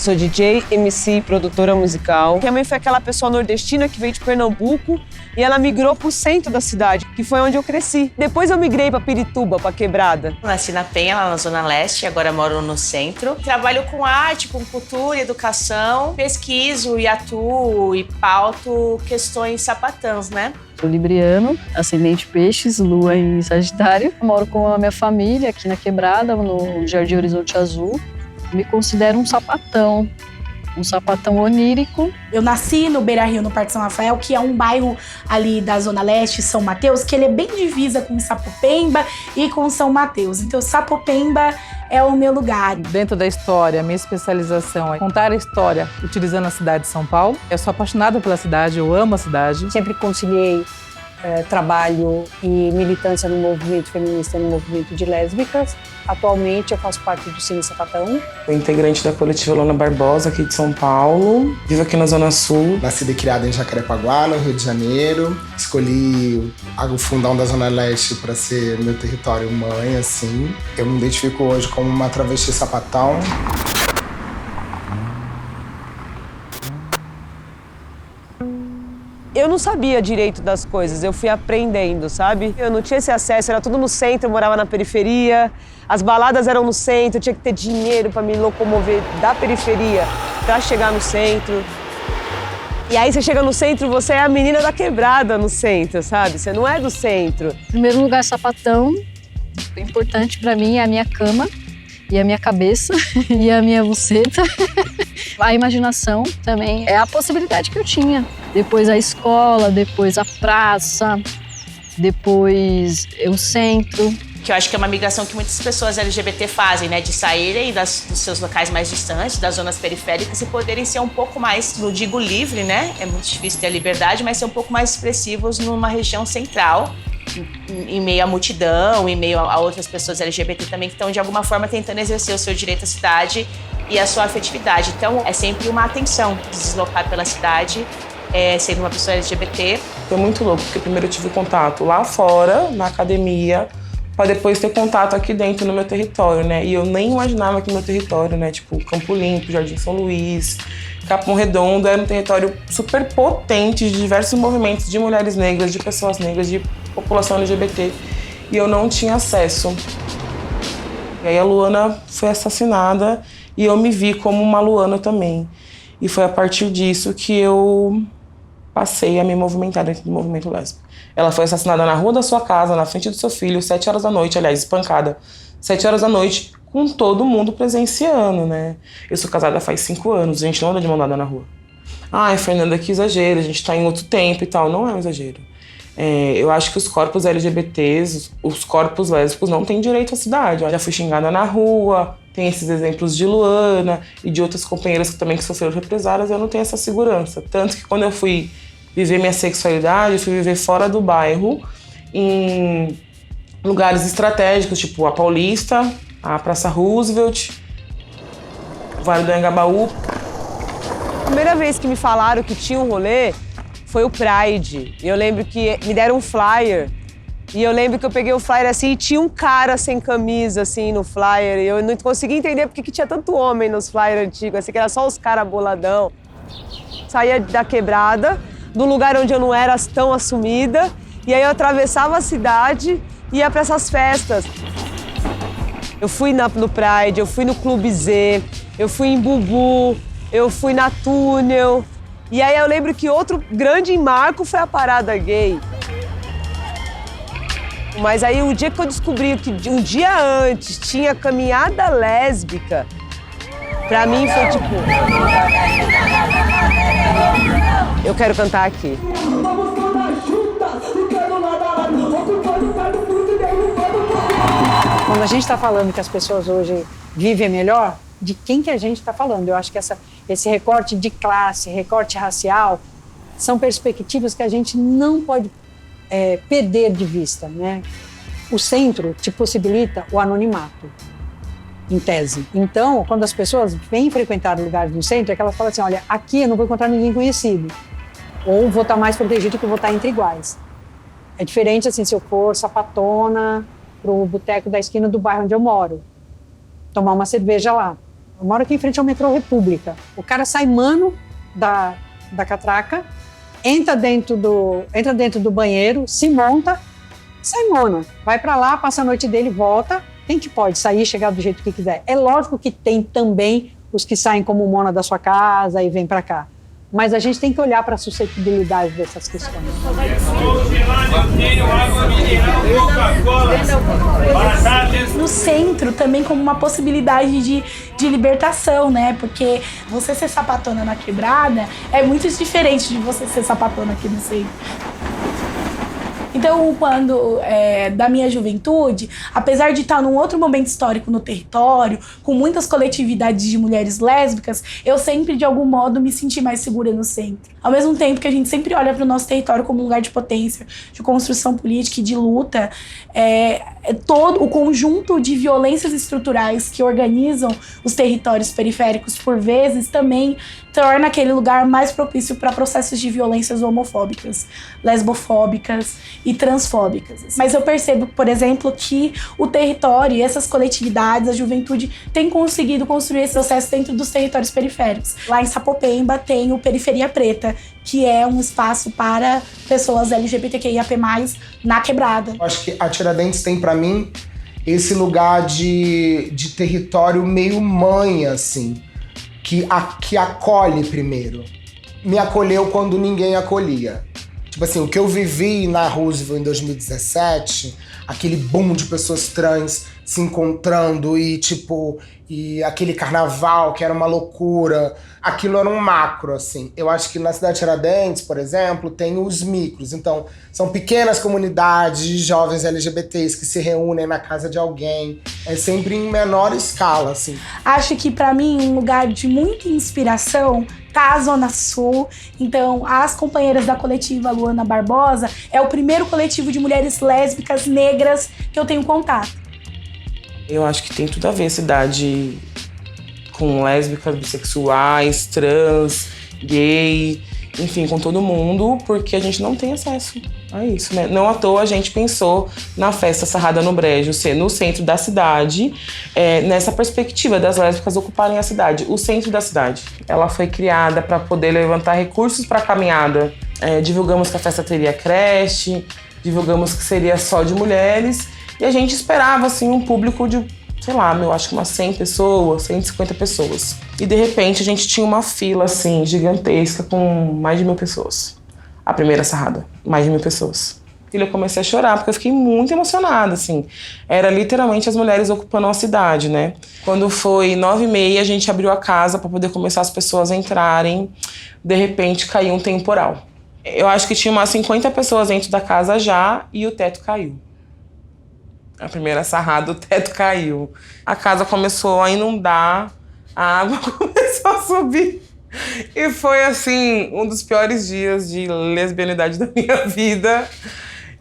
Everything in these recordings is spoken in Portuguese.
Sou DJ, MC, produtora musical. Minha mãe foi aquela pessoa nordestina que veio de Pernambuco e ela migrou pro centro da cidade, que foi onde eu cresci. Depois eu migrei pra Pirituba, pra Quebrada. Nasci na Penha, lá na Zona Leste, agora moro no centro. Trabalho com arte, com cultura, educação, pesquiso e atuo e pauto questões sapatãs, né? Sou libriano, ascendente peixes, lua em Sagitário. Moro com a minha família aqui na Quebrada, no Jardim Horizonte Azul. Me considero um sapatão onírico. Eu nasci no Beira Rio, no Parque São Rafael, que é um bairro ali da Zona Leste, São Mateus, que ele é bem divisa com Sapopemba e com São Mateus. Então, Sapopemba é o meu lugar. Dentro da história, minha especialização é contar a história utilizando a cidade de São Paulo. Eu sou apaixonada pela cidade, eu amo a cidade. Sempre conciliei trabalho e militância no movimento feminista, no movimento de lésbicas. Atualmente eu faço parte do Cine Sapatão. Sou integrante da coletiva Lona Barbosa, aqui de São Paulo. Vivo aqui na Zona Sul. Nascida e criada em Jacarepaguá, no Rio de Janeiro. Escolhi o fundão da Zona Leste para ser meu território mãe, assim. Eu me identifico hoje como uma travesti sapatão. Eu não sabia direito das coisas, eu fui aprendendo, sabe? Eu não tinha esse acesso, era tudo no centro, eu morava na periferia. As baladas eram no centro, eu tinha que ter dinheiro para me locomover da periferia para chegar no centro. E aí você chega no centro, você é a menina da quebrada no centro, sabe? Você não é do centro. Em primeiro lugar, sapatão. O importante para mim é a minha cama e a minha cabeça e a minha buceta. A imaginação também é a possibilidade que eu tinha. Depois a escola, depois a praça, depois o centro. Que eu acho que é uma migração que muitas pessoas LGBT fazem, né? De saírem dos seus locais mais distantes, das zonas periféricas e poderem ser um pouco mais, não digo livre, né? É muito difícil ter a liberdade, mas ser um pouco mais expressivos numa região central, em meio à multidão, em meio a outras pessoas LGBT também que estão de alguma forma tentando exercer o seu direito à cidade e a sua afetividade. Então é sempre uma atenção de se deslocar pela cidade, sendo uma pessoa LGBT. Foi muito louco, porque primeiro eu tive contato lá fora, na academia, para depois ter contato aqui dentro no meu território, né? E eu nem imaginava que meu território, né? Tipo, Campo Limpo, Jardim São Luís, Capão Redondo, era um território super potente de diversos movimentos de mulheres negras, de pessoas negras, de população LGBT. E eu não tinha acesso. E aí a Luana foi assassinada e eu me vi como uma Luana também. E foi a partir disso que eu passei a me movimentar dentro do movimento lésbico. Ela foi assassinada na rua da sua casa, na frente do seu filho, 7 horas da noite, aliás, espancada. 7 horas da noite, com todo mundo presenciando, né? Eu sou casada faz 5 anos, a gente não anda de mão dada na rua. Ai, Fernanda, que exagero, a gente tá em outro tempo e tal. Não é um exagero. Eu acho que os corpos LGBTs, os corpos lésbicos não têm direito à cidade. Eu já fui xingada na rua, tem esses exemplos de Luana e de outras companheiras que também sofreram represálias, eu não tenho essa segurança. Tanto que quando eu fui viver minha sexualidade, eu fui viver fora do bairro, em lugares estratégicos, tipo a Paulista, a Praça Roosevelt, o Vale do Anhangabaú. A primeira vez que me falaram que tinha um rolê foi o Pride. Eu lembro que me deram um flyer. E eu lembro que eu peguei o flyer assim e tinha um cara sem camisa, assim, no flyer. E eu não conseguia entender porque que tinha tanto homem nos flyers antigos, assim, que era só os caras boladão. Saía da quebrada, do lugar onde eu não era tão assumida. E aí eu atravessava a cidade e ia pra essas festas. Eu fui no Pride, eu fui no Clube Z, eu fui em Bubu, eu fui na Túnel. E aí eu lembro que outro grande marco foi a parada gay. Mas aí o dia que eu descobri que um dia antes tinha caminhada lésbica, pra mim foi tipo... Eu quero cantar aqui. Quando a gente está falando que as pessoas hoje vivem melhor, de quem que a gente está falando? Eu acho que esse recorte de classe, recorte racial, são perspectivas que a gente não pode perder de vista, né? O centro te possibilita o anonimato, em tese. Então, quando as pessoas vêm frequentar lugares no centro, é que elas falam assim, olha, aqui eu não vou encontrar ninguém conhecido. Ou vou estar mais protegido que eu vou estar entre iguais. É diferente, assim, se eu for sapatona pro boteco da esquina do bairro onde eu moro, tomar uma cerveja lá. Eu moro aqui em frente ao metrô República. O cara sai mano da catraca, entra dentro do banheiro, se monta, sai mona. Vai pra lá, passa a noite dele, volta. Quem que pode sair, chegar do jeito que quiser? É lógico que tem também os que saem como mona da sua casa e vêm pra cá. Mas a gente tem que olhar para a suscetibilidade dessas questões. No centro também como uma possibilidade de libertação, né? Porque você ser sapatona na quebrada é muito diferente de você ser sapatona aqui no centro. Então, quando da minha juventude, apesar de estar num outro momento histórico no território, com muitas coletividades de mulheres lésbicas, eu sempre, de algum modo, me senti mais segura no centro. Ao mesmo tempo que a gente sempre olha para o nosso território como um lugar de potência, de construção política e de luta, todo o conjunto de violências estruturais que organizam os territórios periféricos, por vezes, também torna aquele lugar mais propício para processos de violências homofóbicas, lesbofóbicas e transfóbicas. Mas eu percebo, por exemplo, que o território e essas coletividades, a juventude, tem conseguido construir esse processo dentro dos territórios periféricos. Lá em Sapopemba tem o Periferia Preta, que é um espaço para pessoas LGBTQIAP+, na quebrada. Eu acho que a Tiradentes tem, para mim, esse lugar de território meio mãe, assim, que acolhe primeiro. Me acolheu quando ninguém acolhia. Tipo assim, o que eu vivi na Roosevelt em 2017, aquele boom de pessoas trans se encontrando e aquele carnaval que era uma loucura, aquilo era um macro, assim. Eu acho que na cidade de Tiradentes, por exemplo, tem os micros. Então, são pequenas comunidades de jovens LGBTs que se reúnem na casa de alguém. É sempre em menor escala, assim. Acho que, pra mim, um lugar de muita inspiração tá a Zona Sul. Então, as companheiras da coletiva Luana Barbosa é o primeiro coletivo de mulheres lésbicas negras que eu tenho contato. Eu acho que tem tudo a ver cidade com lésbicas, bissexuais, trans, gay, enfim, com todo mundo, porque a gente não tem acesso a isso, né? Não à toa a gente pensou na festa Sarrada no Brejo ser no centro da cidade, nessa perspectiva das lésbicas ocuparem a cidade, o centro da cidade. Ela foi criada para poder levantar recursos para a caminhada. Divulgamos que a festa teria creche, divulgamos que seria só de mulheres, e a gente esperava, assim, um público de, sei lá, acho que umas 100 pessoas, 150 pessoas. E, de repente, a gente tinha uma fila, assim, gigantesca com mais de 1000 pessoas. A primeira sarrada, mais de 1000 pessoas. E eu comecei a chorar, porque eu fiquei muito emocionada, assim. Era literalmente as mulheres ocupando a cidade, né? Quando foi 9h30, a gente abriu a casa para poder começar as pessoas a entrarem. De repente, caiu um temporal. Eu acho que tinha umas 50 pessoas dentro da casa já e o teto caiu. A primeira sarrada, o teto caiu. A casa começou a inundar, a água começou a subir. E foi, assim, um dos piores dias de lesbianidade da minha vida.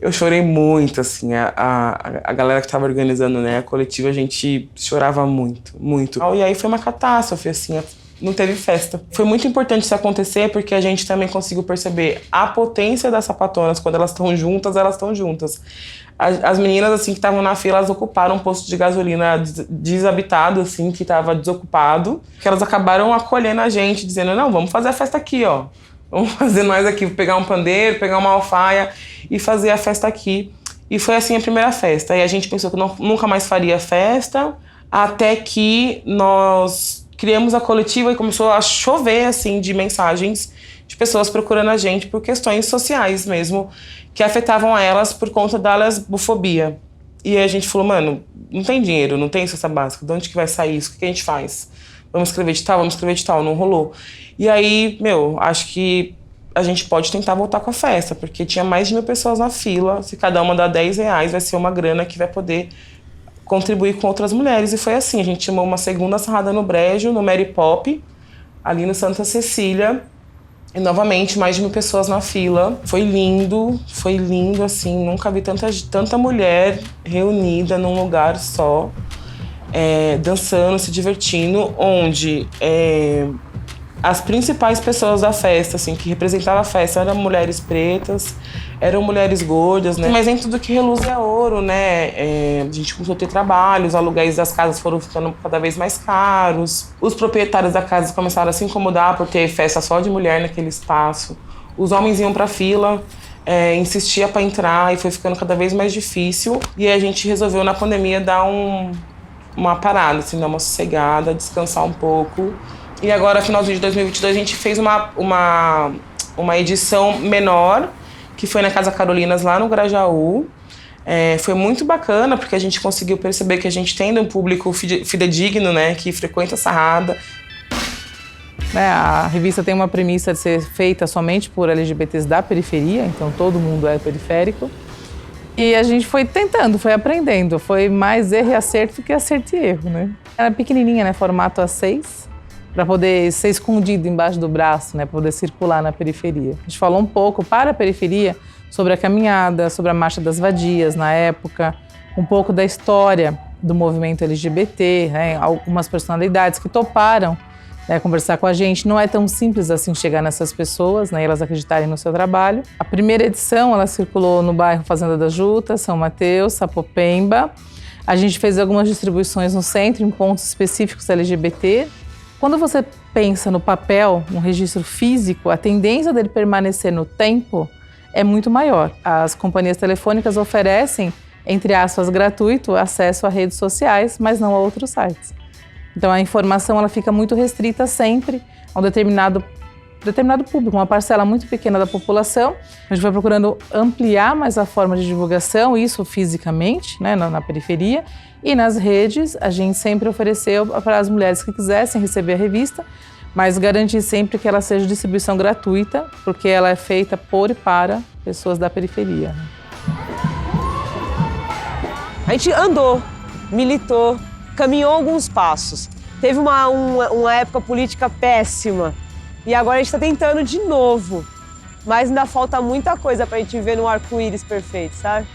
Eu chorei muito, assim. A galera que estava organizando, né, a coletiva, a gente chorava muito, muito. E aí foi uma catástrofe, assim, não teve festa. Foi muito importante isso acontecer porque a gente também conseguiu perceber a potência das sapatonas. Quando elas estão juntas, elas estão juntas. As meninas, assim, que estavam na fila, elas ocuparam um posto de gasolina desabitado, assim, que estava desocupado. Que elas acabaram acolhendo a gente, dizendo, não, vamos fazer a festa aqui, ó. Vamos fazer nós aqui, pegar um pandeiro, pegar uma alfaia e fazer a festa aqui. E foi, assim, a primeira festa. E a gente pensou que nunca mais faria festa, até que nós criamos a coletiva e começou a chover, assim, de mensagens de pessoas procurando a gente por questões sociais mesmo, que afetavam elas por conta da lesbofobia. E aí a gente falou, mano, não tem dinheiro, não tem cesta básica, de onde que vai sair isso? O que a gente faz? Vamos escrever de tal, não rolou. E aí, acho que a gente pode tentar voltar com a festa, porque tinha mais de 1000 pessoas na fila, se cada uma dá R$10, vai ser uma grana que vai poder contribuir com outras mulheres. E foi assim, a gente chamou uma segunda sarrada no Brejo, no Mary Pop, ali no Santa Cecília. E novamente, mais de 1000 pessoas na fila. Foi lindo, assim. Nunca vi tanta mulher reunida num lugar só, dançando, se divertindo, onde as principais pessoas da festa, assim, que representavam a festa eram mulheres pretas, eram mulheres gordas, né? Mas nem tudo que reluz é ouro, né? A gente começou a ter trabalho, os aluguéis das casas foram ficando cada vez mais caros. Os proprietários da casa começaram a se incomodar por ter festa só de mulher naquele espaço. Os homens iam pra fila, insistia para entrar e foi ficando cada vez mais difícil. E a gente resolveu na pandemia dar uma parada, assim, dar uma sossegada, descansar um pouco. E agora, finalzinho de 2022, a gente fez uma edição menor, que foi na Casa Carolinas, lá no Grajaú. Foi muito bacana, porque a gente conseguiu perceber que a gente tem um público fidedigno, né, que frequenta a sarrada. A revista tem uma premissa de ser feita somente por LGBTs da periferia, então todo mundo é periférico. E a gente foi tentando, foi aprendendo, foi mais erro e acerto do que acerto e erro, né? Era pequenininha, né, formato A6. Para poder ser escondido embaixo do braço, né, para poder circular na periferia. A gente falou um pouco para a periferia sobre a caminhada, sobre a Marcha das Vadias na época, um pouco da história do movimento LGBT, né, algumas personalidades que toparam, né, conversar com a gente. Não é tão simples assim chegar nessas pessoas, né, e elas acreditarem no seu trabalho. A primeira edição ela circulou no bairro Fazenda da Juta, São Mateus, Sapopemba. A gente fez algumas distribuições no centro, em pontos específicos LGBT. Quando você pensa no papel, no registro físico, a tendência dele permanecer no tempo é muito maior. As companhias telefônicas oferecem, entre aspas, gratuito, acesso a redes sociais, mas não a outros sites. Então a informação ela fica muito restrita sempre a um determinado público, uma parcela muito pequena da população. A gente vai procurando ampliar mais a forma de divulgação, isso fisicamente, né, na periferia. E nas redes, a gente sempre ofereceu para as mulheres que quisessem receber a revista, mas garantir sempre que ela seja de distribuição gratuita, porque ela é feita por e para pessoas da periferia. A gente andou, militou, caminhou alguns passos. Teve uma época política péssima e agora a gente está tentando de novo. Mas ainda falta muita coisa para a gente ver no arco-íris perfeito, sabe?